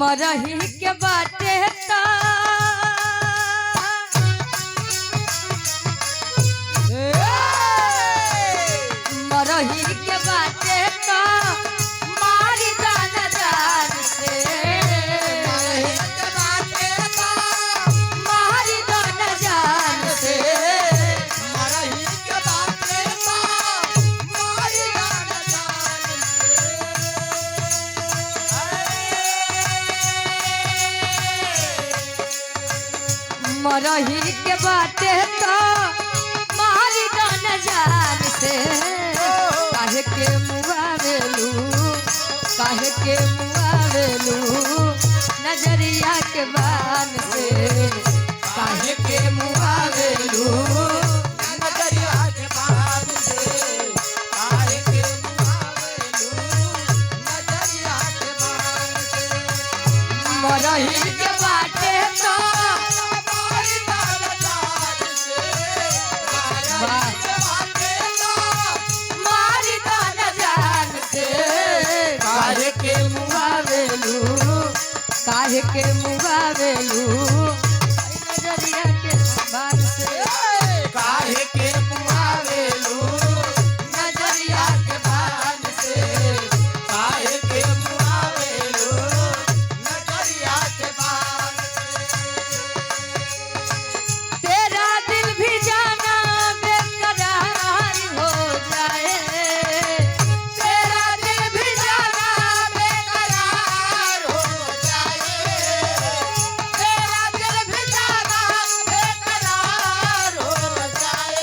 मरही के बाटे ता मरही के बाटे ता मारी दान दान से मारी दान जान से मरही के बाटे ता मारी दान जान मरही के बाटे तो मारी दान जान से काहे के मुआवेलू काहे के मुआवेलू नजरिया के बान से काहे के मुआवेलू नजरिया के बान से काहे के मुआवेलू नजरिया के बान से मरही के बाटे तो मारी दान जान से मारी दान जान से काहे के मुआवेलू काहे के मुआवेलू नजरिया के बान से काहे के मुआवेलू नजरिया के बान से काहे के मुआवेलू नजरिया के बान तेरा दिल भी जाना बेकरार हो जाए तेरा दिल भी जाना बेकरार हो जाए तेरा दिल भी जाना बेकरार हो जाए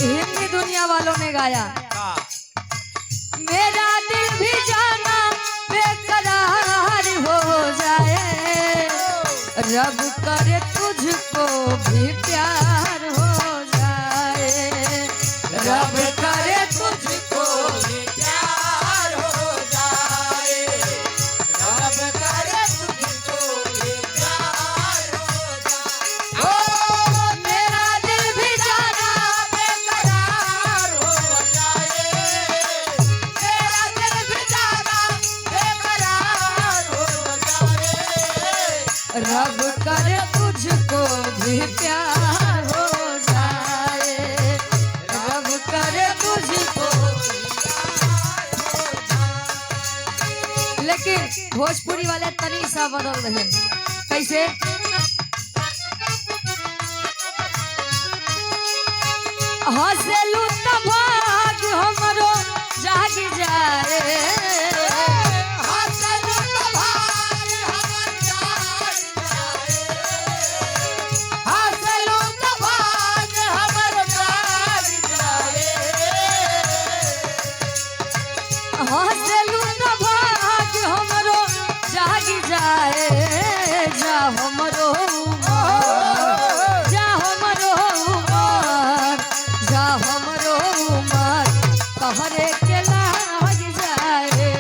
हिंदी दुनिया वालों ने गाया मेरा दिल भी जाना बेकरार हो जाए रब करे तुझको भी प्यार हो जाए रब करे तुझको भी प्यार हो जाए रब करे तुझको भी प्यार हो जाए ओ मेरा दिल भी जाना बेकरार हो जाए तेरा दिल भी जाना बेकरार हो जाए रब करे तुझको भी प्यार हो जाए रब करे तुझको लेकिन भोजपुरी वाले तनी सा बदल रहे हैं। कैसे हंसलू तब भाग हमरो जाग जाए हंसलू तो भाग हमर जाग जाए हंसलू तो भाग हमर जाग जाए हंसलू न भाग हमरो जाग जाए जा हमरो जा हमरो जा हमरो उमर कहरे के लाग जाए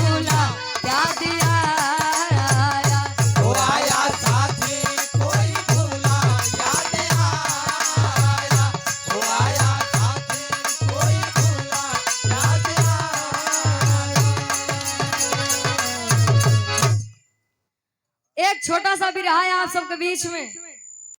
भूला याद आया। वो आया साथी कोई भूला याद आया। वो आया साथी कोई भूला याद आया। एक छोटा सा बिरहा है आप सबके बीच में।